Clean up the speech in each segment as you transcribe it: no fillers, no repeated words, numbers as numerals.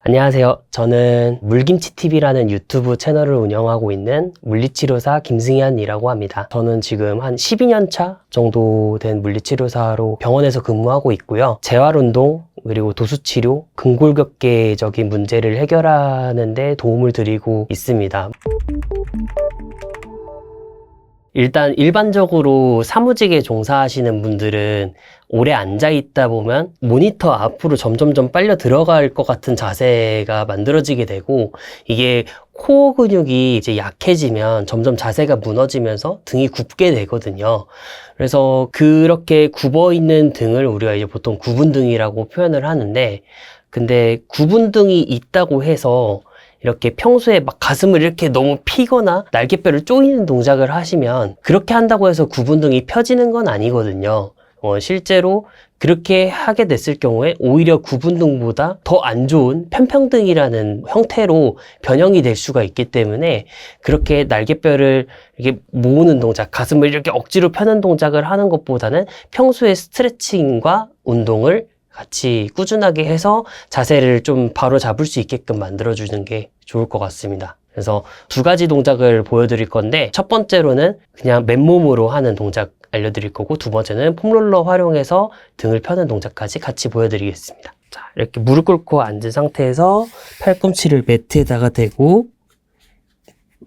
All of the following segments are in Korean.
안녕하세요. 저는 물김치TV라는 유튜브 채널을 운영하고 있는 물리치료사 김승현이라고 합니다. 저는 지금 한 12년 차 정도 된 물리치료사로 병원에서 근무하고 있고요. 재활운동, 그리고 도수치료, 근골격계적인 문제를 해결하는 데 도움을 드리고 있습니다. 일단 일반적으로 사무직에 종사하시는 분들은 오래 앉아 있다 보면 모니터 앞으로 점점점 빨려 들어갈 것 같은 자세가 만들어지게 되고, 이게 코어 근육이 이제 약해지면 점점 자세가 무너지면서 등이 굽게 되거든요. 그래서 그렇게 굽어 있는 등을 우리가 이제 보통 구분등이라고 표현을 하는데, 근데 구분등이 있다고 해서 이렇게 평소에 막 가슴을 이렇게 너무 피거나 날개뼈를 조이는 동작을 하시면, 그렇게 한다고 해서 구분등이 펴지는 건 아니거든요. 실제로 그렇게 하게 됐을 경우에 오히려 구분등보다 더 안 좋은 편평등이라는 형태로 변형이 될 수가 있기 때문에, 그렇게 날개뼈를 이렇게 모으는 동작, 가슴을 이렇게 억지로 펴는 동작을 하는 것보다는 평소에 스트레칭과 운동을 같이 꾸준하게 해서 자세를 좀 바로 잡을 수 있게끔 만들어주는 게 좋을 것 같습니다. 그래서 두 가지 동작을 보여드릴 건데, 첫 번째로는 그냥 맨몸으로 하는 동작 알려드릴 거고, 두 번째는 폼롤러 활용해서 등을 펴는 동작까지 같이 보여드리겠습니다. 자, 이렇게 무릎 꿇고 앉은 상태에서 팔꿈치를 매트에다가 대고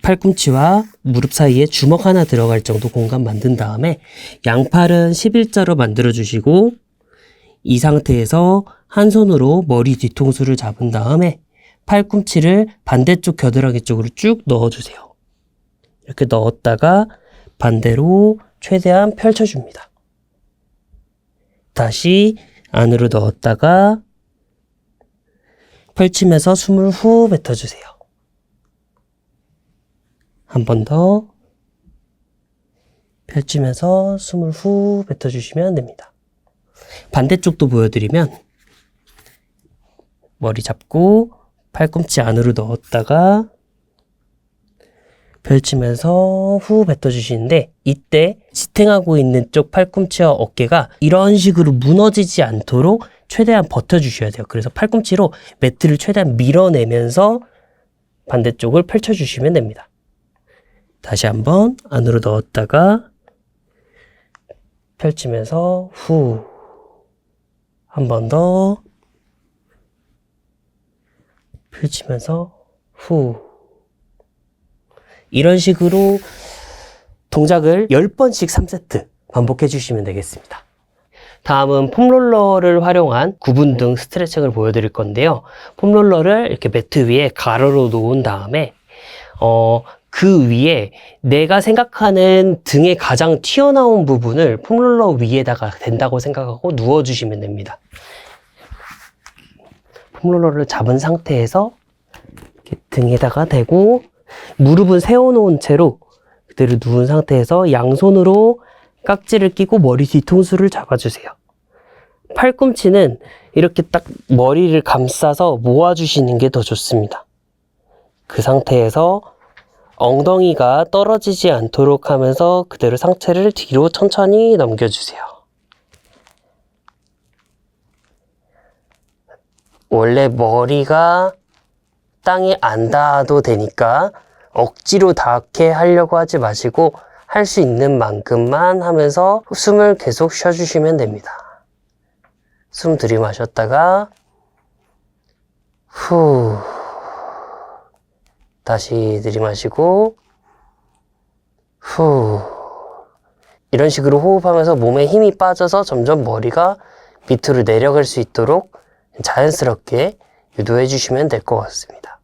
팔꿈치와 무릎 사이에 주먹 하나 들어갈 정도 공간 만든 다음에 양팔은 11자로 만들어 주시고, 이 상태에서 한 손으로 머리 뒤통수를 잡은 다음에 팔꿈치를 반대쪽 겨드랑이 쪽으로 쭉 넣어주세요. 이렇게 넣었다가 반대로 최대한 펼쳐줍니다. 다시 안으로 넣었다가 펼치면서 숨을 후 뱉어주세요. 한 번 더 펼치면서 숨을 후 뱉어주시면 됩니다. 반대쪽도 보여드리면, 머리 잡고 팔꿈치 안으로 넣었다가 펼치면서 후 뱉어주시는데, 이때 지탱하고 있는 쪽 팔꿈치와 어깨가 이런 식으로 무너지지 않도록 최대한 버텨주셔야 돼요. 그래서 팔꿈치로 매트를 최대한 밀어내면서 반대쪽을 펼쳐주시면 됩니다. 다시 한번 안으로 넣었다가 펼치면서 후, 한 번 더 펼치면서 후. 이런 식으로 동작을 10번씩 3세트 반복해 주시면 되겠습니다. 다음은 폼롤러를 활용한 구분등 스트레칭을 보여드릴 건데요. 폼롤러를 이렇게 매트 위에 가로로 놓은 다음에 그 위에 내가 생각하는 등의 가장 튀어나온 부분을 폼롤러 위에다가 댄다고 생각하고 누워주시면 됩니다. 폼롤러를 잡은 상태에서 이렇게 등에다가 대고, 무릎은 세워놓은 채로 그대로 누운 상태에서 양손으로 깍지를 끼고 머리 뒤통수를 잡아주세요. 팔꿈치는 이렇게 딱 머리를 감싸서 모아주시는 게 더 좋습니다. 그 상태에서 엉덩이가 떨어지지 않도록 하면서 그대로 상체를 뒤로 천천히 넘겨주세요. 원래 머리가 땅에 안 닿아도 되니까 억지로 닿게 하려고 하지 마시고, 할 수 있는 만큼만 하면서 숨을 계속 쉬어주시면 됩니다. 숨 들이마셨다가 후, 다시 들이마시고 후. 이런 식으로 호흡하면서 몸에 힘이 빠져서 점점 머리가 밑으로 내려갈 수 있도록 자연스럽게 유도해 주시면 될 것 같습니다.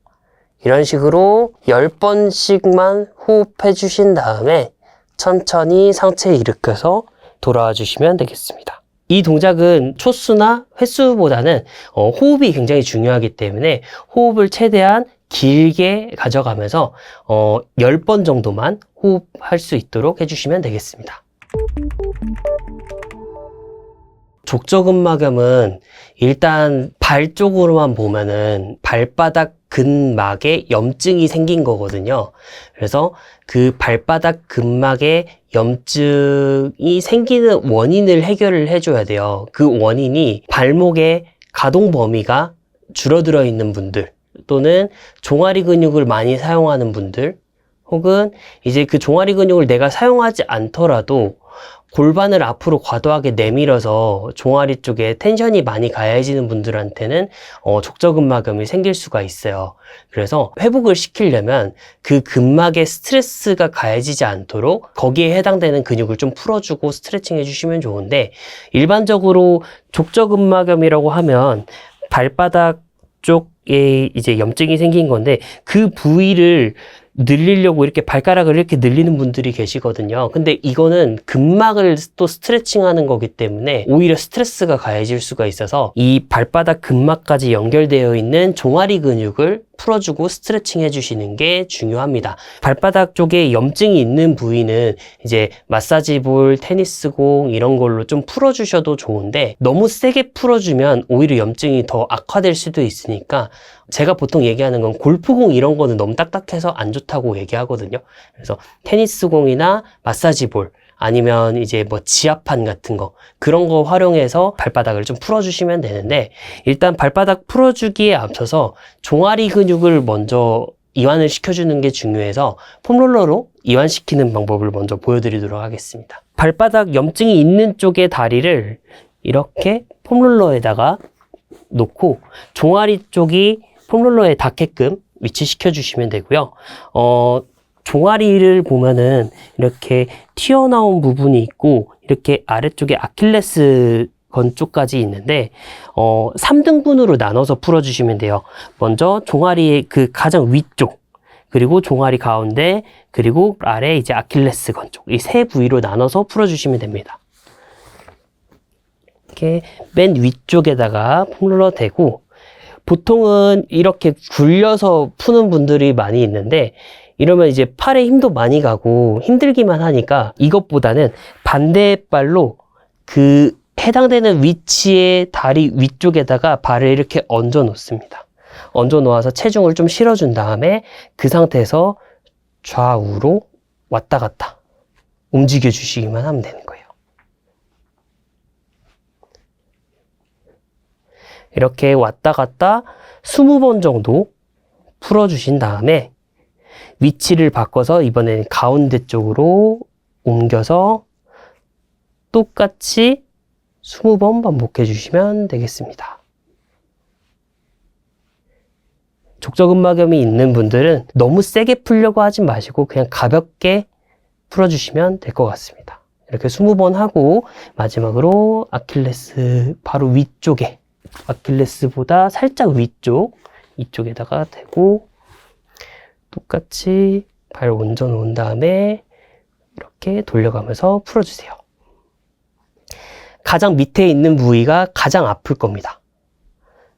이런 식으로 10번씩만 호흡해 주신 다음에 천천히 상체 일으켜서 돌아와 주시면 되겠습니다. 이 동작은 초수나 횟수보다는 호흡이 굉장히 중요하기 때문에 호흡을 최대한 길게 가져가면서 10번 정도만 호흡할 수 있도록 해주시면 되겠습니다. 족저근막염은 일단 발 쪽으로만 보면은 발바닥 근막에 염증이 생긴 거거든요. 그래서 그 발바닥 근막에 염증이 생기는 원인을 해결을 해줘야 돼요. 그 원인이 발목의 가동 범위가 줄어들어 있는 분들, 또는 종아리 근육을 많이 사용하는 분들, 혹은 이제 그 종아리 근육을 내가 사용하지 않더라도 골반을 앞으로 과도하게 내밀어서 종아리 쪽에 텐션이 많이 가해지는 분들한테는 족저근막염이 생길 수가 있어요. 그래서 회복을 시키려면 그 근막에 스트레스가 가해지지 않도록 거기에 해당되는 근육을 좀 풀어주고 스트레칭 해주시면 좋은데, 일반적으로 족저근막염이라고 하면 발바닥 쪽에 이제 염증이 생긴 건데, 그 부위를 늘리려고 이렇게 발가락을 이렇게 늘리는 분들이 계시거든요. 근데 이거는 근막을 또 스트레칭하는 거기 때문에 오히려 스트레스가 가해질 수가 있어서 이 발바닥 근막까지 연결되어 있는 종아리 근육을 풀어주고 스트레칭 해주시는 게 중요합니다. 발바닥 쪽에 염증이 있는 부위는 이제 마사지볼, 테니스공 이런 걸로 좀 풀어주셔도 좋은데, 너무 세게 풀어주면 오히려 염증이 더 악화될 수도 있으니까 제가 보통 얘기하는 건 골프공 이런 거는 너무 딱딱해서 안 좋다고 얘기하거든요. 그래서 테니스공이나 마사지볼, 아니면 이제 뭐 지압판 같은 거, 그런 거 활용해서 발바닥을 좀 풀어주시면 되는데, 일단 발바닥 풀어주기에 앞서서 종아리 근육을 먼저 이완을 시켜주는 게 중요해서 폼롤러로 이완시키는 방법을 먼저 보여드리도록 하겠습니다. 발바닥 염증이 있는 쪽의 다리를 이렇게 폼롤러에다가 놓고 종아리 쪽이 폼롤러에 닿게끔 위치시켜 주시면 되고요. 종아리를 보면은 이렇게 튀어나온 부분이 있고, 이렇게 아래쪽에 아킬레스 건 쪽까지 있는데 3등분으로 나눠서 풀어주시면 돼요. 먼저 종아리의 그 가장 위쪽, 그리고 종아리 가운데, 그리고 아래 이제 아킬레스 건 쪽, 이 세 부위로 나눠서 풀어주시면 됩니다. 이렇게 맨 위쪽에다가 폼롤러 대고, 보통은 이렇게 굴려서 푸는 분들이 많이 있는데, 이러면 이제 팔에 힘도 많이 가고 힘들기만 하니까 이것보다는 반대발로 그 해당되는 위치의 다리 위쪽에다가 발을 이렇게 얹어 놓습니다. 얹어 놓아서 체중을 좀 실어준 다음에 그 상태에서 좌우로 왔다 갔다 움직여 주시기만 하면 되는 거예요. 이렇게 왔다 갔다 20번 정도 풀어주신 다음에 위치를 바꿔서 이번에는 가운데 쪽으로 옮겨서 똑같이 20번 반복해 주시면 되겠습니다. 족저근막염이 있는 분들은 너무 세게 풀려고 하지 마시고 그냥 가볍게 풀어주시면 될 것 같습니다. 이렇게 20번 하고 마지막으로 아킬레스 바로 위쪽에, 아킬레스보다 살짝 위쪽, 이쪽에다가 대고 똑같이 발 얹어 놓은 다음에 이렇게 돌려가면서 풀어주세요. 가장 밑에 있는 부위가 가장 아플 겁니다.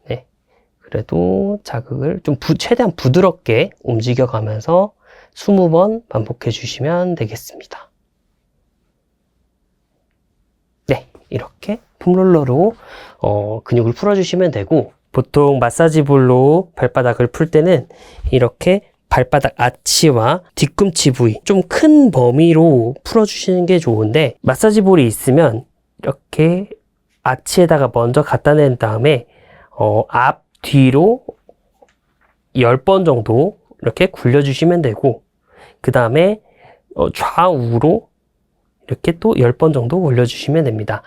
네, 그래도 자극을 좀 최대한 부드럽게 움직여가면서 20번 반복해 주시면 되겠습니다. 네, 이렇게 폼롤러로 근육을 풀어주시면 되고, 보통 마사지볼로 발바닥을 풀 때는 이렇게 발바닥 아치와 뒤꿈치 부위 좀 큰 범위로 풀어주시는 게 좋은데, 마사지볼이 있으면 이렇게 아치에다가 먼저 갖다 낸 다음에 앞, 뒤로 10번 정도 이렇게 굴려주시면 되고, 그 다음에 좌우로 이렇게 또 10번 정도 올려주시면 됩니다.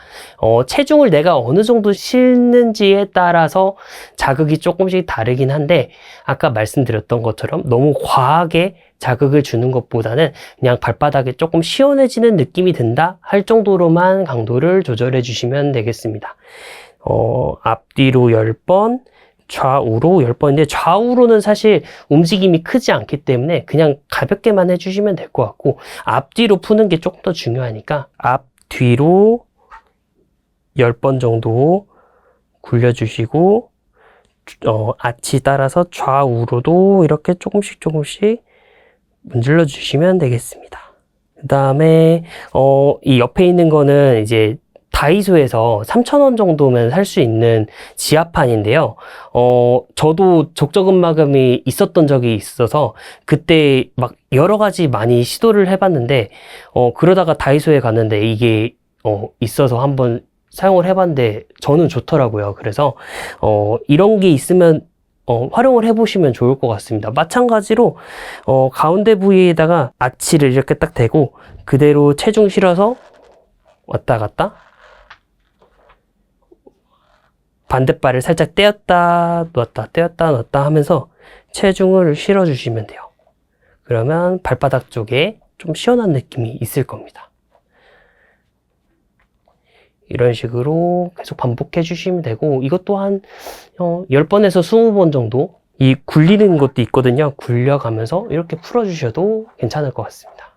체중을 내가 어느 정도 실는지에 따라서 자극이 조금씩 다르긴 한데, 아까 말씀드렸던 것처럼 너무 과하게 자극을 주는 것보다는 그냥 발바닥에 조금 시원해지는 느낌이 든다 할 정도로만 강도를 조절해 주시면 되겠습니다. 앞뒤로 10번, 좌우로 10번인데 좌우로는 사실 움직임이 크지 않기 때문에 그냥 가볍게만 해주시면 될 것 같고, 앞뒤로 푸는 게 조금 더 중요하니까 앞뒤로 10번 정도 굴려주시고, 아치 따라서 좌우로도 이렇게 조금씩 문질러 주시면 되겠습니다. 그 다음에 이 옆에 있는 거는 이제 다이소에서 3,000원 정도면 살 수 있는 지압판인데요. 저도 족저근막염이 있었던 적이 있어서 그때 막 여러 가지 많이 시도를 해봤는데, 그러다가 다이소에 갔는데 이게 있어서 한번 사용을 해봤는데 저는 좋더라고요. 그래서 이런 게 있으면 활용을 해보시면 좋을 것 같습니다. 마찬가지로 가운데 부위에다가 아치를 이렇게 딱 대고 그대로 체중 실어서 왔다 갔다, 반대발을 살짝 떼었다 놓았다 떼었다 놓았다 하면서 체중을 실어주시면 돼요. 그러면 발바닥 쪽에 좀 시원한 느낌이 있을 겁니다. 이런 식으로 계속 반복해 주시면 되고, 이것도 한 10번에서 20번 정도 이 굴리는 것도 있거든요. 굴려가면서 이렇게 풀어주셔도 괜찮을 것 같습니다.